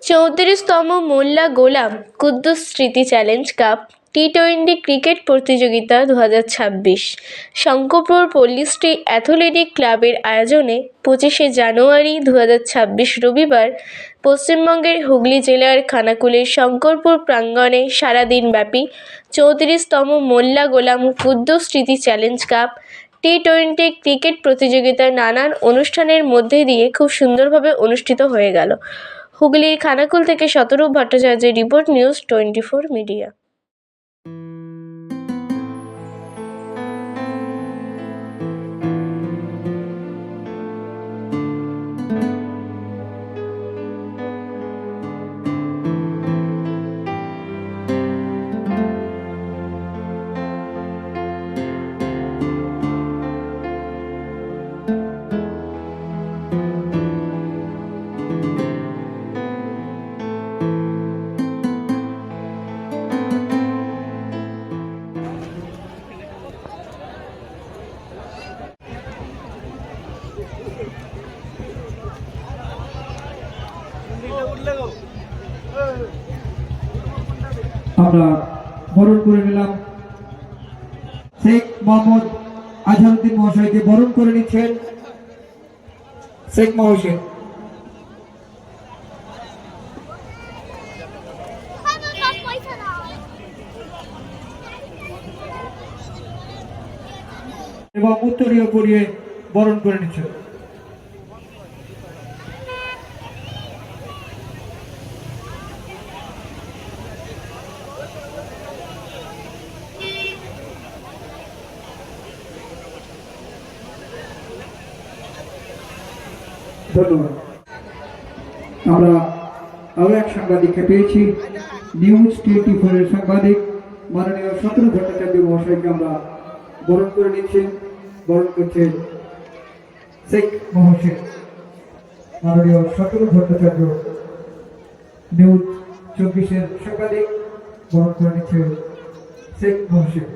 34তম মোল্লা গোলাম কুদ্দুস স্মৃতি challenge cup T20 cricket প্রতিযোগিতা 2026 Shankarpur Pallishree athletic ক্লাবের আয়োজনে 25শে জানুয়ারি 2026 রবিবার পশ্চিমবঙ্গের হুগলি জেলার খানাকুলের শঙ্করপুর প্রাঙ্গণে সারাদিনব্যাপী 34তম মোল্লা গোলাম কুদ্দুস স্মৃতি চ্যালেঞ্জ কাপ টি20 ক্রিকেট প্রতিযোগিতার নানান অনুষ্ঠানের মধ্যে দিয়ে খুব সুন্দরভাবে অনুষ্ঠিত হয়ে গেল। হুগলির খানাকুল থেকে শতরূপ ভট্টাচার্যের রিপোর্ট, নিউজ 24 মিডিয়া। আমরা বরণ করে নিলাম শেখ মোহাম্মদ আজহারউদ্দিন মহাশয়কে বরণ করে নিচ্ছেন শেখ মহসিন। এবং উত্তরীয় পরিয়ে বরণ করে নিচ্ছেন। ধন্যবাদ। আমরা আরো এক সাংবাদিককে পেয়েছি, নিউজ 24 এর সাংবাদিক মাননীয় শতরূপ ভট্টাচার্য মহাশয়কে আমরা বরণ করে নিচ্ছি। বরণ করছেন শেখ মহসিন। মাননীয় শতরূপ ভট্টাচার্য নিউজ 24 এর সাংবাদিক বরণ করে নিচ্ছেন শেখ মহসিন।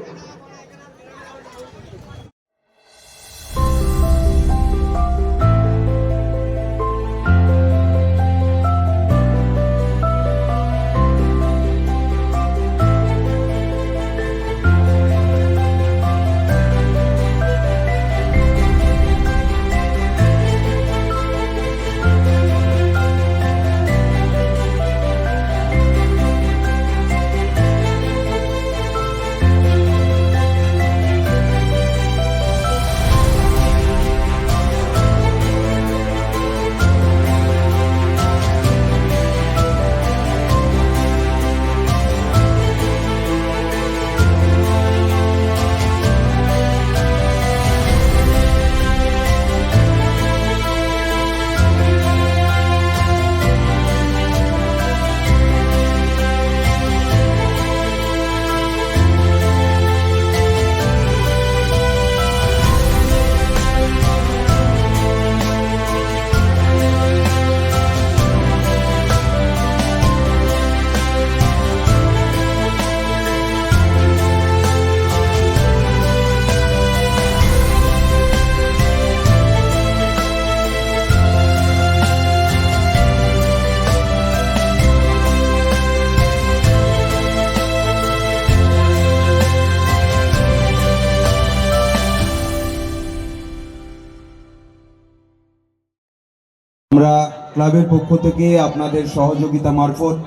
আমরা ক্লাবের পক্ষ থেকে আপনাদের সহযোগিতা মারফত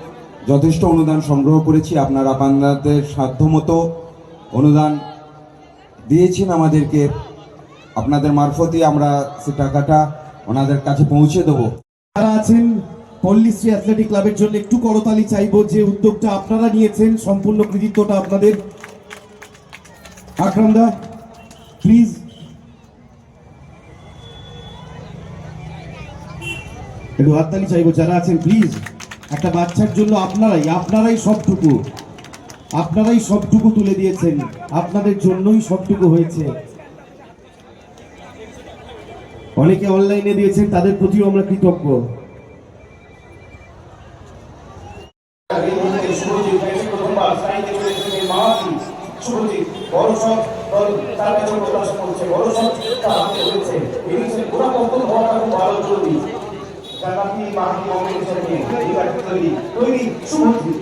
যথেষ্ট অনুদান সংগ্রহ করেছি। আপনারা আপনাদের সাধ্যমতো অনুদান দিয়েছেন আমাদেরকে। আপনাদের মারফতই আমরা সে টাকাটা ওনাদের কাছে পৌঁছে দেবো। যারা আছেন পল্লীশ্রী অ্যাথলেটিক ক্লাবের জন্য একটু করতালি চাইবো, যে উদ্যোগটা আপনারা নিয়েছেন সম্পূর্ণ কৃতিত্বটা আপনাদের। আকরাম দা প্লিজ। একটু হাততালি চাইবো যারা আছেন প্লিজ। একটা বাচ্চার জন্য আপনারাই সবটুকু তুলে দিয়েছেন, আপনাদের জন্যই সবটুকু হয়েছে। অনেকে অনলাইনে দিয়েছেন, তাদের প্রতিও আমরা কৃতজ্ঞ। শতাব্দী বাহাদুর কংগ্রেসের তৈরি তৈরি সুমন্ত্রী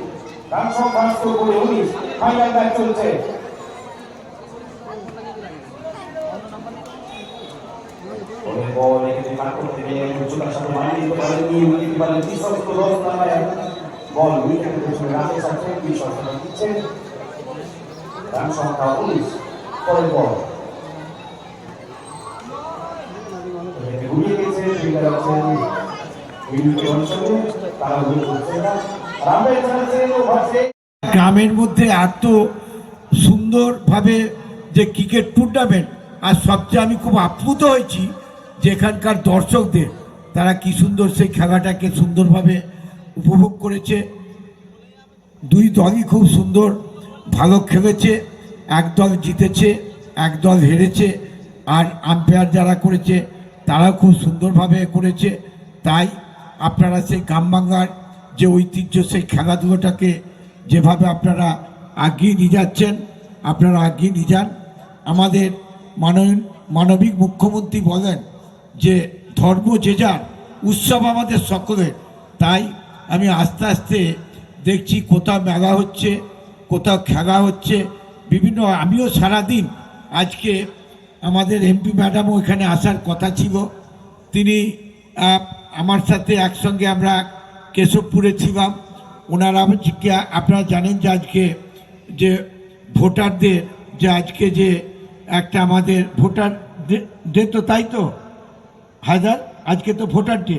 রান সংখ্যা করে 19 ফাইনাল ম্যাচ চলছে। বল উইকেটের পেছনে রানের সাথে 20 শতরান দিচ্ছেন, রান সংখ্যা 19। পরের বল ঘুরিয়ে গেছে, ফিল্ডার আছেন মিডল অঞ্চলে, তারা ভুল করছে না। রানের চান্সে ওভারসে গ্রামের মধ্যে এত সুন্দরভাবে যে ক্রিকেট টুর্নামেন্ট, আর সবচেয়ে আমি খুব আপ্লুত হয়েছি যে এখানকার দর্শকদের, তারা কি সুন্দর সেই খেলাটাকে সুন্দরভাবে উপভোগ করেছে। দুই দলই খুব সুন্দর ভালো খেলেছে, এক দল জিতেছে, এক দল হেরেছে, আর আম্পায়ার যারা করেছে তারাও খুব সুন্দরভাবে করেছে। তাই আপনারা সেই গ্রাম বাংলার যে ঐতিহ্য, সেই খেলাধুলোটাকে যেভাবে আপনারা এগিয়ে নিয়ে যাচ্ছেন, আপনারা এগিয়ে নিয়ে যান। আমাদের মানবিক মুখ্যমন্ত্রী বলেন যে ধর্ম যে যার, উৎসব আমাদের সকলের। তাই আমি আস্তে আস্তে দেখছি কোথাও মেলা হচ্ছে, কোথাও খেলা হচ্ছে বিভিন্ন। আমিও সারাদিন আজকে আমাদের এমপি ম্যাডামও এখানে আসার কথা ছিল, তিনি আমার সাথে একসঙ্গে আমরা কেশবপুরে ছিলাম। ওনারা আপনারা জানেন যে আজকে যে ভোটারদের যে আজকে যে একটা আমাদের ভোটার ডে, তো তাই তো হায়দার, আজকে তো ভোটার ডে,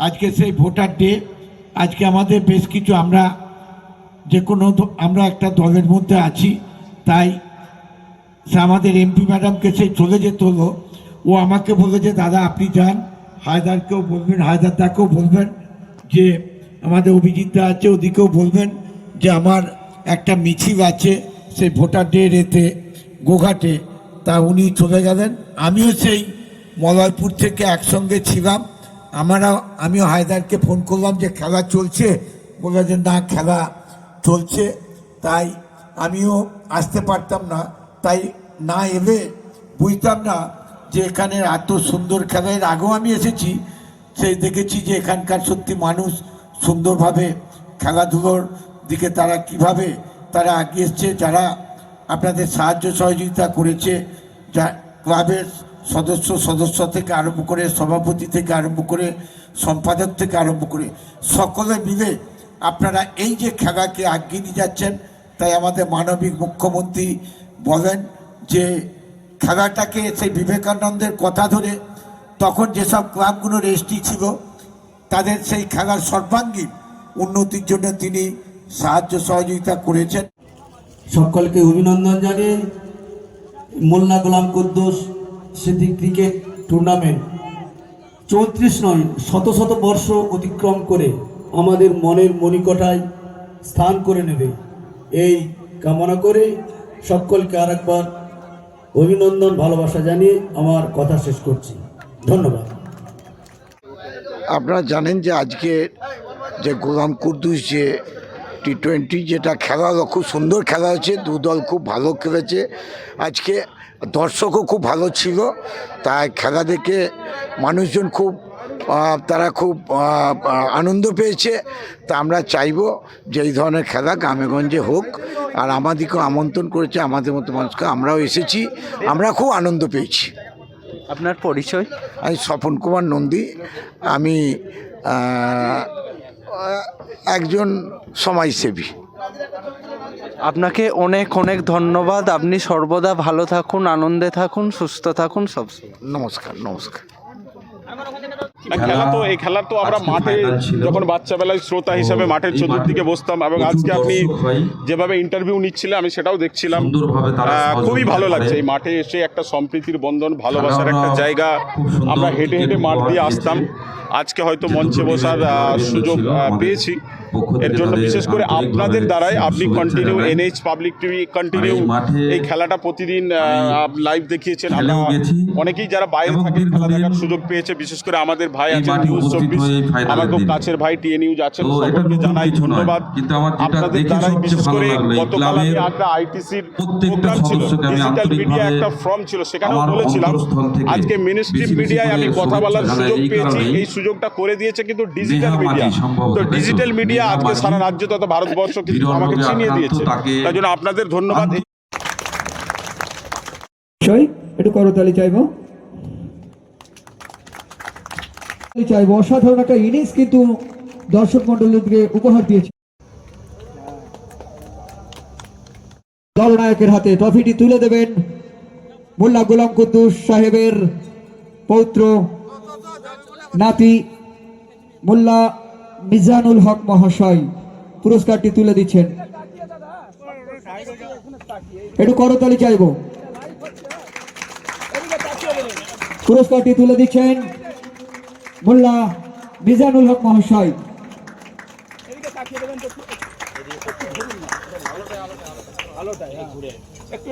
আজকে সেই ভোটার ডে আজকে আমাদের বেশ কিছু আমরা যে কোনো আমরা একটা দলের মধ্যে আছি, তাই সে আমাদের এমপি ম্যাডামকে সেই চলে যেতে হলো। ও আমাকে বলে যে দাদা আপনি যান, হায়দারকেও বলবেন, হায়দারদাকেও বলবেন যে আমাদের অভিজিৎদা আছে ওদিকেও বলবেন যে আমার একটা মিছিল আছে সেই ভোটার ডে এতে গোঘাটে। তা উনি চলে গেলেন, আমিও সেই মলয়পুর থেকে একসঙ্গে ছিলাম। আমিও হায়দারকে ফোন করলাম যে খেলা চলছে, বললেন যে না খেলা চলছে, তাই আমিও আসতে পারতাম না। তাই না এলে বুঝতাম না যে এখানে এত সুন্দর খেলা। এর আগেও আমি এসেছি, সেই দেখেছি যে এখানকার সত্যি মানুষ সুন্দরভাবে খেলাধুলোর দিকে তারা কিভাবে তারা এগিয়ে এসছে। যারা আপনাদের সাহায্য সহযোগিতা করেছে, যা ক্লাবের সদস্য থেকে আরম্ভ করে, সভাপতি থেকে আরম্ভ করে, সম্পাদক থেকে আরম্ভ করে সকলে মিলে আপনারা এই যে খেলাকে এগিয়ে নিয়ে যাচ্ছেন। তাই আমাদের মানবিক মুখ্যমন্ত্রী বলেন যে খেলাটাকে সেই বিবেকানন্দের কথা ধরে তখন যেসব ক্লাবগুলো রেজিস্ট্রি ছিল তাদের সেই খেলার সর্বাঙ্গীন উন্নতির জন্য তিনি সাহায্য সহযোগিতা করেছেন। সকলকে অভিনন্দন জানিয়ে মোল্লা গোলাম কুদ্দুস স্মৃতি ক্রিকেট টুর্নামেন্ট 34 নয় শত শত বর্ষ অতিক্রম করে আমাদের মনের মণিকোঠায় স্থান করে নেবে, এই কামনা করে সকলকে আরেকবার অভিনন্দন ভালোবাসা জানিয়ে আমার কথা শেষ করছি। ধন্যবাদ। আপনারা জানেন যে আজকে যে গোলাম কুদ্দুস যে টি20 যেটা খেলা হলো, খুব সুন্দর খেলা হয়েছে, দু দল খুব ভালো খেলেছে। আজকে দর্শকও খুব ভালো ছিল, তাই খেলা দেখে মানুষজন তারা খুব আনন্দ পেয়েছে। তা আমরা চাইব যে এই ধরনের খেলা গ্রামেগঞ্জে হোক, আর আমাদেরকেও আমন্ত্রণ করেছে আমাদের মতো মানুষকে, আমরাও এসেছি, আমরা খুব আনন্দ পেয়েছি। আপনার পরিচয়? আমি স্বপন কুমার নন্দী, আমি একজন সমাজসেবী। আপনাকে অনেক অনেক ধন্যবাদ। আপনি সর্বদা ভালো থাকুন, আনন্দে থাকুন, সুস্থ থাকুন। নমস্কার নমস্কার। এই খেলা তো আমরা মাঠে যখন বাচ্চাবেলায় শ্রোতা হিসাবে মাঠের চতুর্দিকে বসতাম, এবং আজকে আপনি যেভাবে ইন্টারভিউ নিচ্ছিলেন আমি সেটাও দেখছিলাম, খুবই ভালো লাগছে। এই মাঠে এসে একটা সম্প্রীতির বন্ধন, ভালোবাসার একটা জায়গা। আমরা হেঁটে হেঁটে মাঠ দিয়ে আসতাম, আজকে হয়তো মঞ্চে বসার সুযোগ পেয়েছি। এর জন্য বিশেষ করে আপনাদের দ্বারাই আপনি continue NH public TV continue এই খেলাটা প্রতিদিন লাইভ দেখিয়েছেন। আমরা অনেকেই যারা বাইরে থাকে খেলা দেখার সুযোগ পেয়েছে, বিশেষ করে আমাদের ভাই আছেন নিউজ 24, আমার খুব কাছের ভাই টিএ নিউজ আছেন, সকলকে জানাই ধন্যবাদ। আপনাদের দ্বারাই বিশেষ করে গতকাল আমি একটা আইটিসির প্রোগ্রাম ছিল, ডিজিটাল মিডিয়া একটা ফর্ম ছিল, সেখানেও বলেছিলাম আজকে মিনিস্ট্রি মিডিয়ায় আমি কথা বলার সুযোগ পেয়েছি। এই সুযোগটা করে দিয়েছে কিন্তু ডিজিটাল মিডিয়া। তো ডিজিটাল মিডিয়া আজকে সারা রাজ্য তথা ভারতবর্ষ কিন্তু আমাকে চিনিয়ে দিয়েছে, তাই জন্য আপনাদের ধন্যবাদ। একটু করতালি চাইবো, অসাধারণ একটা ইনিংস কিন্তু দর্শক মন্ডলীকে উপহার দিয়েছে। দলনায়কের হাতে ট্রফিটি তুলে দেবেন মোল্লা গোলাম কুদ্দুস সাহেবের পৌত্র নাতি মোল্লা মিজানুল হক মহাশয় পুরস্কারটি তুলে দিচ্ছেন। একটু করতালি চাইবো। পুরস্কারটি তুলে দিচ্ছেন মোল্লা মিজানুল হক মহাশয়। একটু